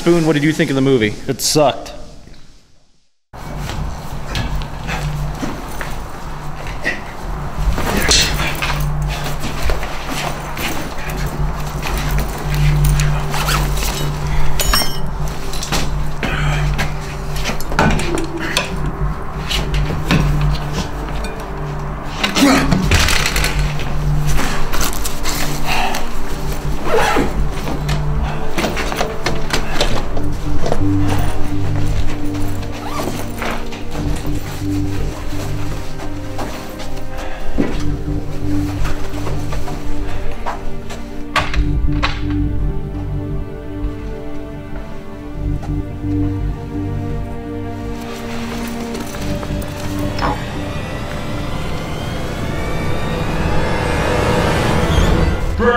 Spoon, what did you think of the movie? It sucked.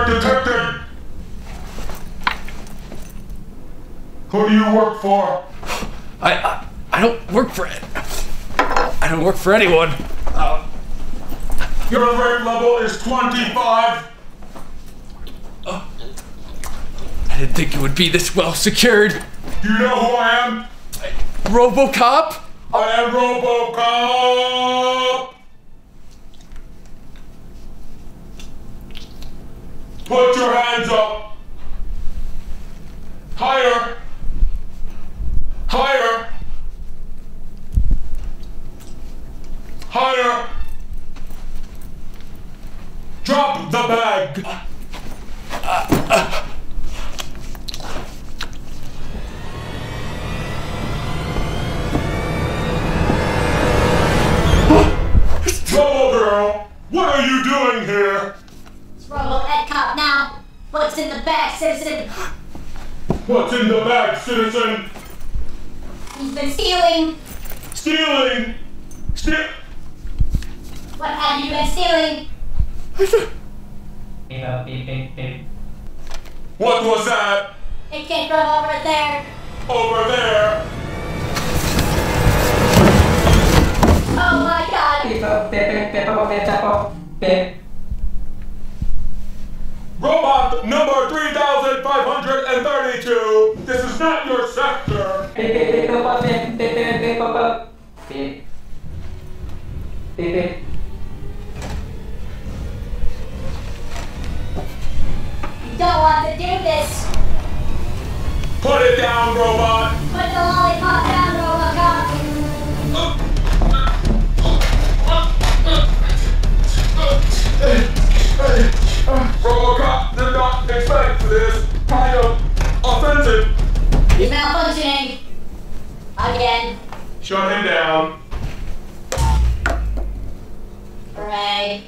Detective! Who do you work for? I don't work for it. I don't work for anyone. Your rate level is 25. I didn't think it would be this well secured. Do you know who I am? RoboCop? I am RoboCop! Put your hands up! Higher! Higher! Higher! Drop the bag! Robo girl, what are you doing here? RoboCop now. What's in the bag, citizen? What's in the bag, citizen? He's been stealing. Stealing? What have you been stealing? What was that? It came from over there. Over there? Oh my god. Robot number 3532. This is not your sector. You don't want to do this. Put it down, robot. Put the lollipop down, RoboCop. RoboCop did not expect this. Kind of offensive. He's malfunctioning. Again. Shut him down. Hooray.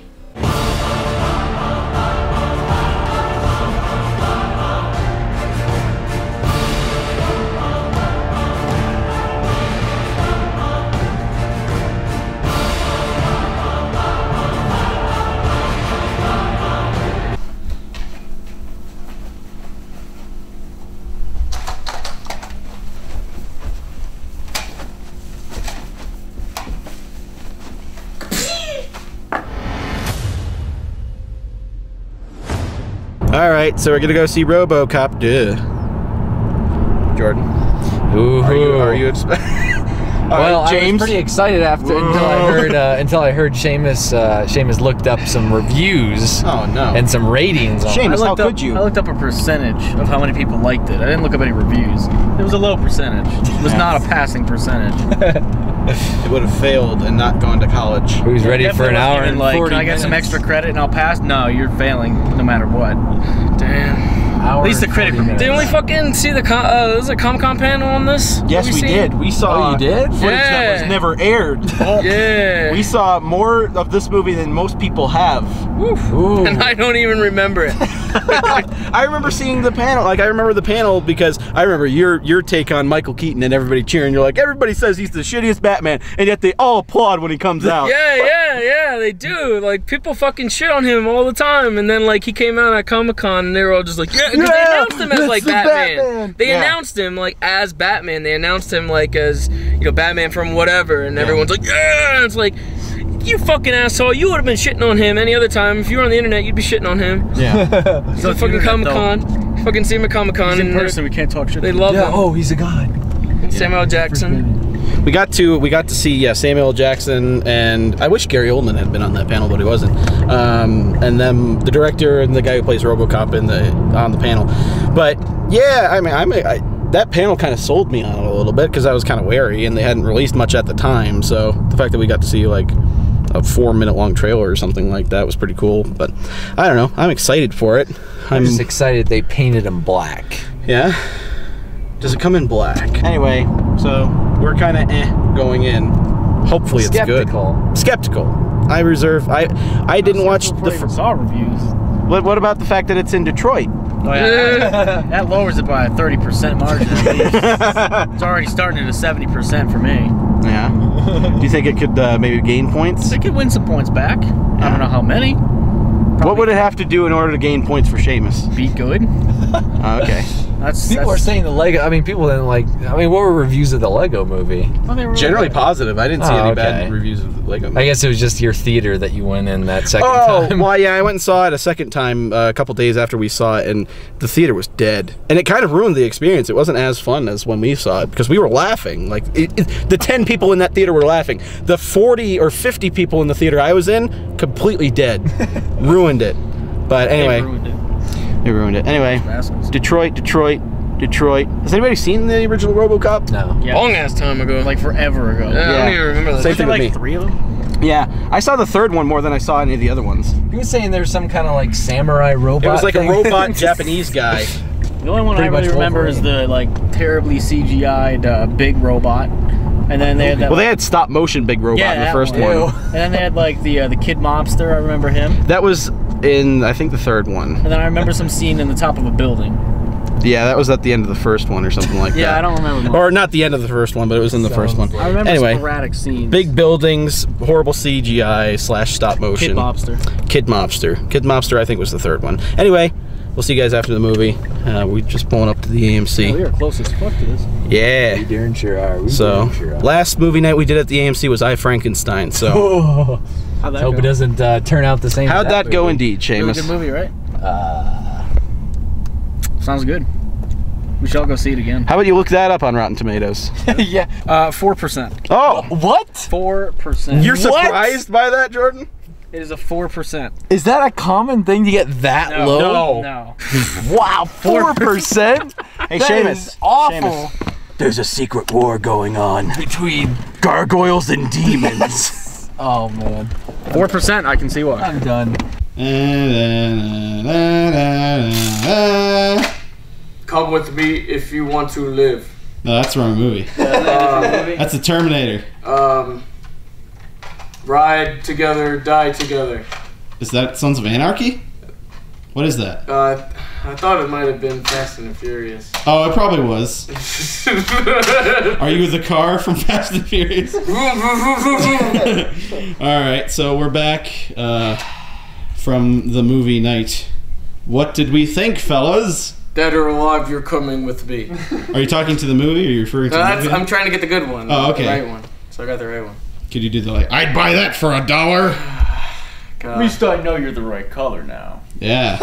Alright, so we're gonna go see RoboCop. Duh. Jordan. Ooh. Are you expecting? Well, James? I was pretty excited until I heard Seamus looked up some reviews. Oh no. And some ratings on it. Seamus, how could I you? looked up a percentage of how many people liked it. I didn't look up any reviews. It was a low percentage. It was not a passing percentage. It would have failed and not gone to college. Who's ready for an hour and 40 can I get some extra credit and I'll pass? No, you're failing no matter what. Damn. At least the critic review. Didn't we fucking see the was a Comic-Con panel on this? Yes, we did. We saw Oh, you did? footage that was never aired. Yeah. We saw more of this movie than most people have. Ooh. And I don't even remember it. I remember seeing the panel. Like, I remember the panel because I remember your take on Michael Keaton and everybody cheering. You're like, everybody says he's the shittiest Batman, and yet they all applaud when he comes out. Yeah, they do. Like, people fucking shit on him all the time, and then, like, he came out at Comic-Con, and they were all just like, yeah, because they announced him as, like, Batman. They announced him, like, as Batman. They announced him, like, as, you know, Batman from whatever, and everyone's like, yeah! And it's like, you fucking asshole, you would have been shitting on him any other time. If you were on the internet, you'd be shitting on him. Yeah. So fucking Comic-Con. Fucking see him at Comic-Con. He's in person, we can't talk shit. They love him. Oh, he's a god. Samuel L. Jackson. We got to see Samuel L. Jackson, and I wish Gary Oldman had been on that panel, but he wasn't. And then the director and the guy who plays RoboCop on the panel. But yeah, I mean, that panel kind of sold me on it a little bit because I was kind of wary, and they hadn't released much at the time. So the fact that we got to see like a 4-minute long trailer or something like that was pretty cool. But I don't know, I'm excited for it. I'm just excited they painted him black. Yeah. Does it come in black? Anyway, so we're kind of going in. Hopefully it's good. Skeptical. I didn't watch the saw reviews. What about the fact that it's in Detroit? Oh, yeah. That lowers it by a 30% margin at least. It's already starting at a 70% for me. Yeah. Do you think it could maybe gain points? It could win some points back. I don't know how many. What would it have to do in order to gain points for Seamus? Be good. Okay. People are saying the Lego. I mean, people didn't like. I mean, what were reviews of the Lego movie? Well, they were generally positive. I didn't see any bad reviews of the Lego movie. I guess it was just your theater that you went in that second time. Well, yeah, I went and saw it a second time a couple days after we saw it, and the theater was dead. And it kind of ruined the experience. It wasn't as fun as when we saw it because we were laughing. Like the 10 people in that theater were laughing. The 40 or 50 people in the theater I was in, completely dead. Ruined it. But anyway, they ruined it. Anyway, Detroit. Has anybody seen the original RoboCop? No. Yeah. Long ass time ago. Like forever ago. Yeah, I don't even remember that. Same thing with me. 3 of them? Yeah, I saw the third one more than I saw any of the other ones. He was saying there's some kind of like samurai robot. It was like thing. a robot Japanese guy. The only one I really remember is the like terribly CGI'd big robot. And then they had that. Well, they had stop motion big robot in the first one. And then they had like the kid mobster. I remember him. That was in I think the third one. And then I remember some scene in the top of a building. Yeah, that was at the end of the first one or something like that. Yeah, I don't remember. Or not the end of the first one, but it was in the first one. I remember anyway, sporadic scenes. Big buildings, horrible CGI / stop motion. Kid mobster. Kid mobster, I think was the third one. Anyway, we'll see you guys after the movie. We're just pulling up to the AMC. Yeah, we are close as fuck to this. Yeah. We darn sure are. Last movie night we did at the AMC was I, Frankenstein. So How'd that hope go? it doesn't turn out the same. How'd as that go movie. indeed, Really Seamus? good movie, right? Sounds good. We shall go see it again. How about you look that up on Rotten Tomatoes? Yeah. 4%. Oh! What? 4%. You're surprised by that, Jordan? It is a 4%. Is that a common thing to get that low? No. Wow, 4%? Hey, That Seamus. is awful. Seamus. There's a secret war going on Between. gargoyles and demons. Oh man. 4%, I can see why. I'm done. Come with me if you want to live. No, that's the wrong movie. That's the Terminator. Ride together, die together. Is that Sons of Anarchy? What is that? I thought it might have been Fast and the Furious. Oh, it probably was. Are you the car from Fast and Furious? Alright, so we're back from the movie night. What did we think, fellas? Dead or alive, you're coming with me. Are you talking to the movie, or are you referring to the movie? I'm trying to get the good one. Oh, okay. The right one. So I got the right one. Could you do the like, I'd buy that for $1? God. At least I know you're the right color now. Yeah.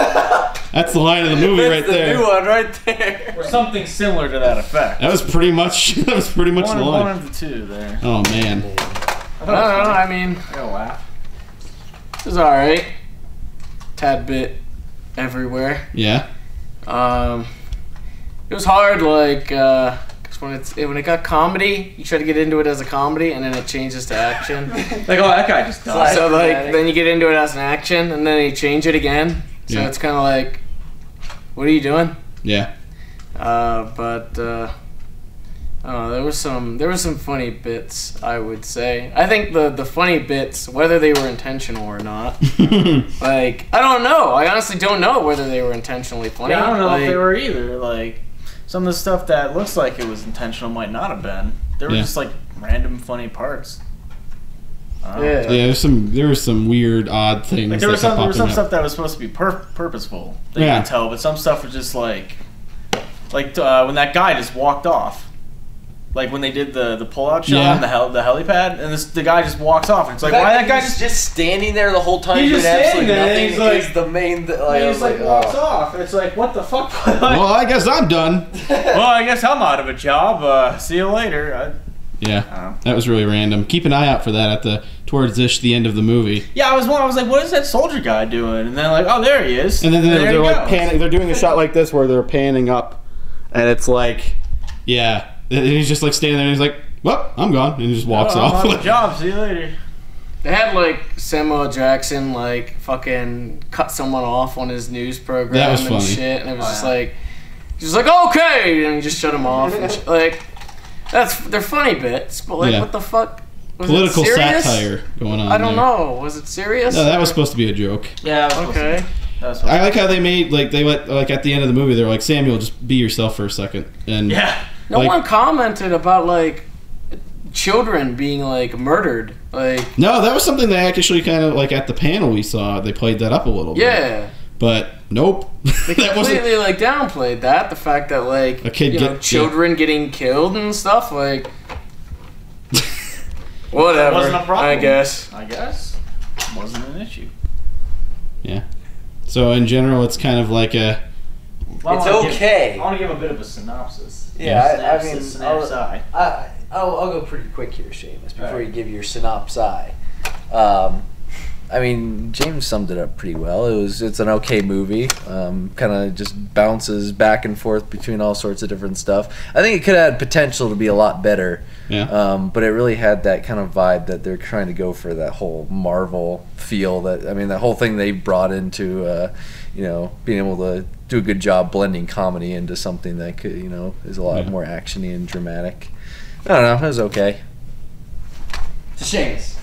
That's the line of the movie right there. one right there. Or something similar to that effect. That was pretty much the line. One of the two there. Oh man. I don't know, I mean, I gotta laugh. it was alright. Tad bit everywhere. Yeah. It was hard, like, cause when it got comedy, you try to get into it as a comedy, and then it changes to action. Like, oh, that guy just died. So like, then you get into it as an action, and then you change it again. So Yeah. it's kind of like, what are you doing? Yeah. But I don't know. There was some funny bits, I would say. I think the funny bits, whether they were intentional or not, like, I don't know. I honestly don't know whether they were intentionally funny. Yeah, I don't know like, if they were either. Like, some of the stuff that looks like it was intentional might not have been. They were just like random funny parts. Yeah. Yeah, there was some weird, odd things. Like there was that kept some popping up. stuff that was supposed to be purposeful. That you Yeah. could tell, but some stuff was just like when that guy just walked off. Like when they did the pull-out shot Yeah. on the helipad, and the guy just walks off. And it's like, why that guy just standing there the whole time He's doing just absolutely standing there, and nothing he's is the main. he just like walks off. It's like, what the fuck? Well, I guess I'm done. Well, I guess I'm out of a job. See you later. Yeah, that was really random. Keep an eye out for that towards the end of the movie. Yeah, I was like, what is that soldier guy doing? And then like, oh, there he is. And then there they're he like goes. panning. They're doing a shot like this where they're panning up, and it's like, Yeah, and he's just like standing there and he's like, well, I'm gone, and he just walks I'm off. out of a job. See you later. They had like Samuel L. Jackson like fucking cut someone off on his news program That was and funny. shit, and it was just like, he's like, okay, and he just shut him off. And like, they're funny bits, but like, Yeah. what the fuck? Was Political it serious? satire going on. I don't there. know. Was it serious? No, that was supposed to be a joke. Yeah. That was Okay. That's I like how they made they went like at the end of the movie they're like, Samuel, just be yourself for a second. And Yeah. No like- one commented about like children being like murdered. Like, no, that was something they actually kind of like at the panel we saw. They played that up a little bit. yeah. But nope, They that wasn't. completely like downplayed that. The fact that like A kid you know, get- children getting killed and stuff like whatever. Wasn't a problem. I guess. I guess wasn't an issue. Yeah. So in general, it's kind of like a. Well, It's I wanna okay. I want to give a bit of a synopsis. Yeah, I mean, synopsis. I'll go pretty quick here, Seamus, before Alright. you give your synopsis. I mean, James summed it up pretty well. It's an okay movie. Kind of just bounces back and forth between all sorts of different stuff. I think it could have had potential to be a lot better. Yeah. But it really had that kind of vibe that they're trying to go for, that whole Marvel feel. That whole thing they brought into, being able to do a good job blending comedy into something that could, is a lot more actiony and dramatic. I don't know. It was okay. Seamus.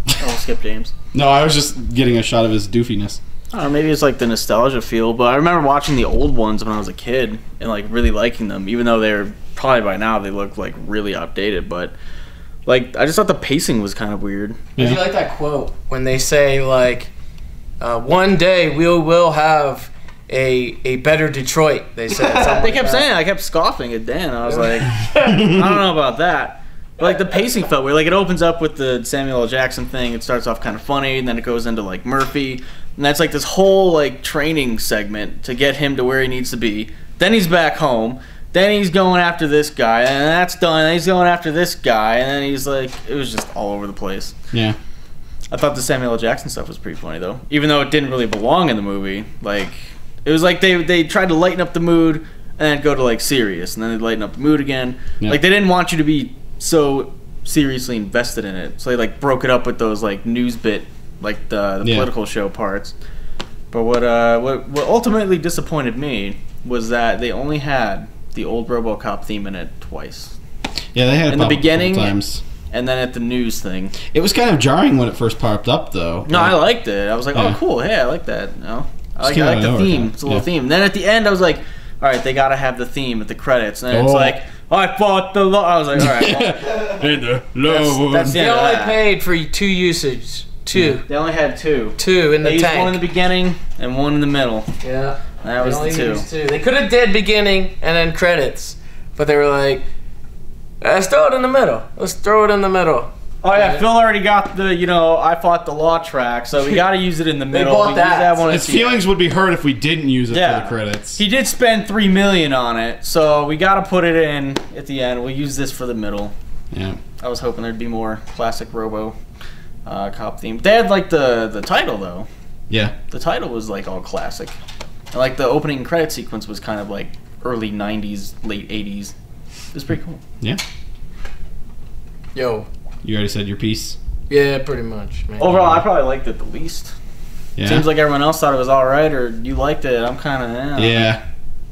I'll skip James. No, I was just getting a shot of his doofiness. I don't know, maybe it's like the nostalgia feel, but I remember watching the old ones when I was a kid and like really liking them, even though they're probably by now they look like really outdated. But like I just thought the pacing was kind of weird. Did you like that quote when they say like, "One day we will have a better Detroit"? They said. They kept saying it. I kept scoffing at Dan. I was like, I don't know about that. But like the pacing felt weird. Like it opens up with the Samuel L. Jackson thing. It starts off kind of funny, and then it goes into like Murphy, and that's like this whole like training segment to get him to where he needs to be. Then he's back home. Then he's going after this guy, and that's done. And he's going after this guy, and then he's like, it was just all over the place. Yeah. I thought the Samuel L. Jackson stuff was pretty funny though, even though it didn't really belong in the movie. Like it was like they tried to lighten up the mood and then go to like serious, and then they lighten up the mood again. Yeah. Like they didn't want you to be so seriously invested in it, so they like broke it up with those like news bit, like the political show parts. But what ultimately disappointed me was that they only had the old RoboCop theme in it twice. Yeah, they had it In the pop up a couple beginning, times. And then at the news thing. It was kind of jarring when it first popped up, though. No, I liked it. I was like, Yeah. oh, cool. Hey, I like that. No, I like came out of the nowhere, theme. kinda. It's a little Yeah. theme. Then at the end, I was like, all right, they got to have the theme at the credits. And it's Oh. like, I fought the law. I was like, all right, well, In the low. that's the They end of only that. paid for 2 usage. Two. They only had two. Two in the They used tank. one in the beginning and one in the middle. Yeah. That was They the only two. used two. They could have did beginning and then credits, but they were like, let's throw it in the middle. Let's throw it in the middle. Oh yeah, Phil already got the I fought the law track, so we got to use it in the middle. bought We use that. one at His the feelings would be hurt if we didn't use it Yeah. for the credits. He did spend $3 million on it, so we got to put it in at the end. We'll use this for the middle. Yeah. I was hoping there'd be more classic Robo Cop theme. They had like the title though. Yeah. The title was like all classic. And, like the opening credit sequence was kind of like early '90s, late '80s. It was pretty cool. Yeah. Yo. You already said your piece. Yeah, pretty much, man. Overall, I probably liked it the least. Yeah. Seems like everyone else thought it was all right, or you liked it. I'm kind of Yeah.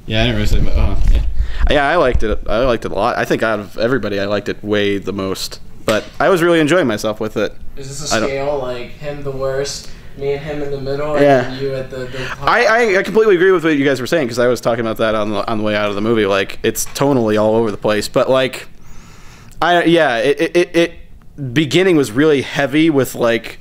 Yeah, I didn't really say that. Oh, yeah. Yeah, I liked it. I liked it a lot. I think out of everybody, I liked it way the most. But I was really enjoying myself with it. Is this a I don't- scale like him the worst, me and him in the middle, Yeah. and you at the top? I completely agree with what you guys were saying because I was talking about that on the way out of the movie. Like it's tonally all over the place, but like, it beginning was really heavy with like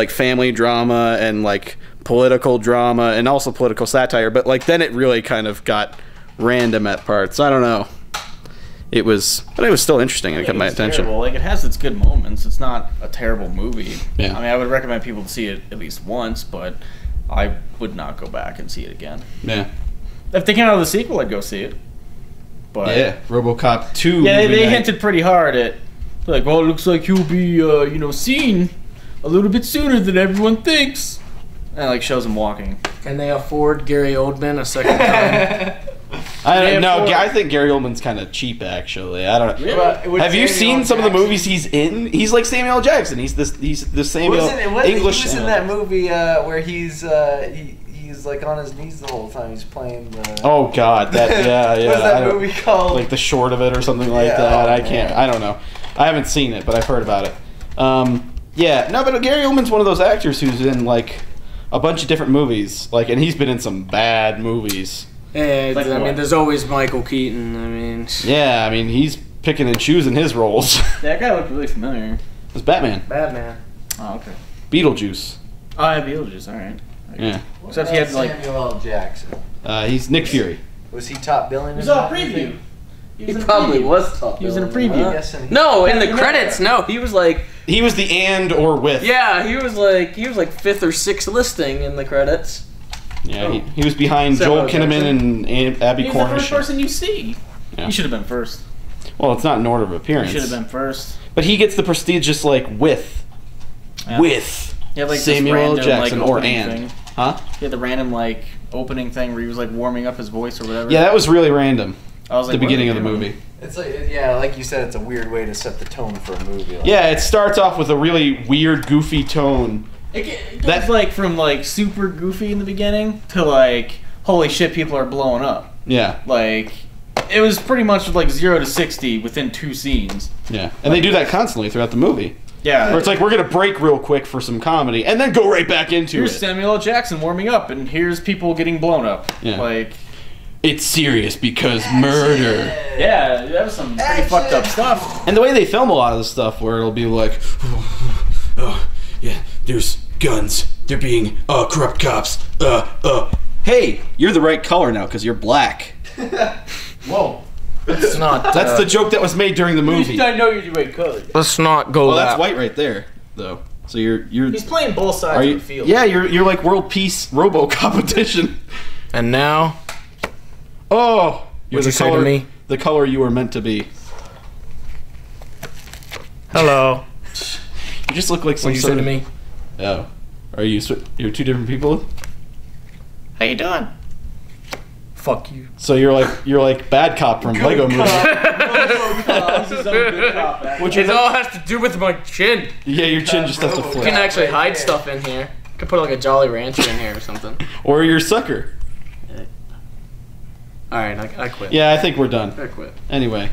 family drama and like political drama and also political satire. But like then it really kind of got random at parts. I don't know. it was still interesting and it kept my attention. Terrible. Like, it has its good moments. It's not a terrible movie. Yeah. I mean, I would recommend people to see it at least once, but I would not go back and see it again. Yeah. If they came out with a sequel, I'd go see it. But Yeah, RoboCop 2. yeah, they movie night. hinted pretty hard at, like, well, it looks like he'll be, seen a little bit sooner than everyone thinks. And, like, shows him walking. Can they afford Gary Oldman a second time? I don't Yeah, know. for- I think Gary Oldman's kind of cheap, actually. I don't know. Really? Have you seen some of the movies he's in? He's like Samuel L. Jackson. He's the Samuel English. He was in that movie where he's like on his knees the whole time. He's playing the. Oh God, that yeah. What's I that don't- movie called? Like The Short of It or something like Yeah, that. oh, I can't. man. I don't know. I haven't seen it, but I've heard about it. Yeah, no, but Gary Oldman's one of those actors who's in like a bunch of different movies, like, and he's been in some bad movies. Yeah, Like I mean, what? there's always Michael Keaton. I mean, Yeah, I mean, he's picking and choosing his roles. That guy looked really familiar. It's Batman, Batman. Oh, okay. Beetlejuice. Oh, yeah, Beetlejuice, alright. Yeah, Except he had, like... Samuel L. Jackson. he's Nick Fury. Was he top billing? He in was on that a preview. movie? He probably was top. He was in a billing. preview. Yes, and he- No, in the Yeah, credits, no. He was like, He was the and or with. yeah, he was like fifth or sixth listing in the credits. Yeah, he was behind Samuel Joel Kinnaman Jackson. and Abby He's the Cornish. first person you see. Yeah. You should have been first. Well, it's not in order of You appearance. should have been first. But he gets the prestigious like with. Yeah. With He had, like, Samuel this L. random, Jackson like, or opening and. thing. Huh? He had the random, like, opening thing where he was, like, warming up his voice or whatever. Yeah, that was really random. I was At like, the what are beginning they of the doing? movie. It's like, yeah, like you said, it's a weird way to set the tone for a movie. Like, Yeah, it starts off with a really weird, goofy tone. It That- goes, like, from, like, super goofy in the beginning to, like, holy shit, people are blowing up. Yeah, Like, it was pretty much, like, 0 to 60 within 2 scenes. yeah. And they do that constantly throughout the movie. Yeah. Where it's like, we're going to break real quick for some comedy and then go right back into Here's it. Samuel L. Jackson warming up, and here's people getting blown up. Yeah. Like, It's serious because murder. yeah, that was some pretty fucked up stuff. And the way they film a lot of the stuff where it'll be like, oh, yeah, there's guns. They're being corrupt cops. Hey, you're the right color now because you're black. Whoa. Let's not. That's the joke that was made during the movie. I know you're the right color. Let's not go Well, that. that's white right there, though. So you're He's playing both sides are of you? the field. Yeah, you're like world peace RoboCop edition. And now, Oh, you're What'd you the say to color, me? the color you were meant to be. hello. You just look like some What'd you sort say to of- me? Oh, are you? You're two different people. How you doing? Fuck you. So you're like bad cop from Lego Movie. Which It all has to do with my chin. Yeah, your chin just has to You can flip. actually hide stuff in here. You can put like a Jolly Rancher in here or something. Or your sucker. Alright, I quit. Yeah, I think we're done. I quit. Anyway,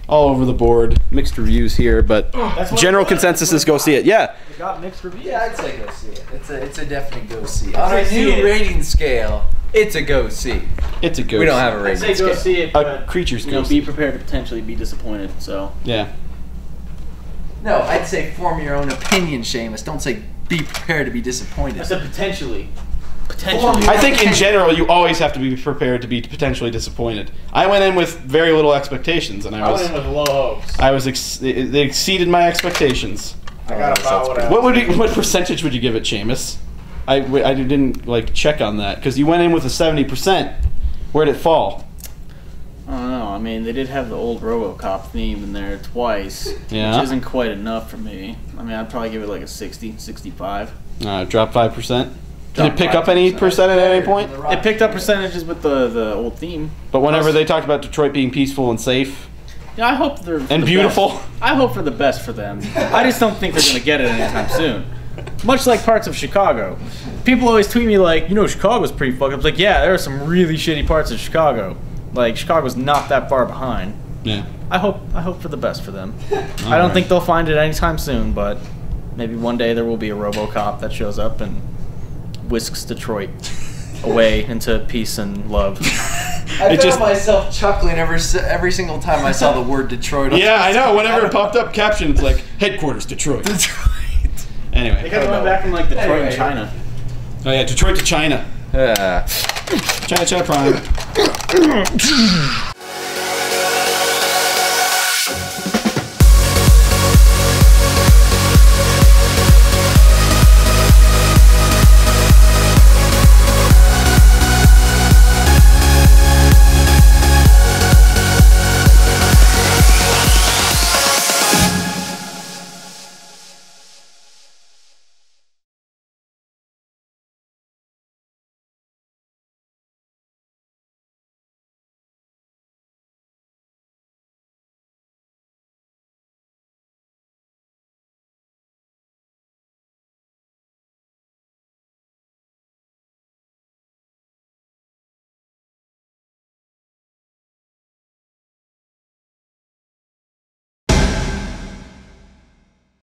all over the board, mixed reviews here, but general consensus is go see it. Yeah, It got mixed reviews. Yeah, I'd say go see it. It's a definite go see. I'd On say a see new it. rating scale, it's a go see. it's a good. We don't have a I'd rating say go scale. see it, a but creature's you know, ghost. be prepared to potentially be disappointed. So Yeah, No, I'd say form your own opinion, Seamus. Don't say be prepared to be disappointed. I said potentially. Potentially. I think in general you always have to be prepared to be potentially disappointed. I went in with very little expectations, and I I went was in with low hopes. they exceeded my expectations. I got about what I What percentage would you give it, Seamus? I didn't like check on that because you went in with a 70%. Where'd it fall? I don't know. I mean, they did have the old RoboCop theme in there twice, Yeah. which isn't quite enough for me. I mean, I'd probably give it like a 60, 65. Drop 5%. Did Drop it pick up any 5%. percent at any point? It picked up percentages with the old theme. But whenever they talked about Detroit being peaceful and safe Yeah, I hope they're and the beautiful, best. I hope for the best for them. I just don't think they're gonna get it anytime soon. Much like parts of Chicago. People always tweet me like, you know, Chicago's pretty fucked up. It's like, yeah, there are some really shitty parts of Chicago. Like, Chicago's not that far behind. yeah. I hope for the best for them. I don't think they'll find it anytime soon, but maybe one day there will be a RoboCop that shows up and whisks Detroit away into peace and love. I It found just- myself chuckling every single time I saw the word Detroit. Yeah, I know. Whenever it popped up, caption, it's like headquarters Detroit. Detroit. Anyway. They kind of went back from like Detroit Anyway. and China. Oh yeah, Detroit to China. Yeah. China Prime.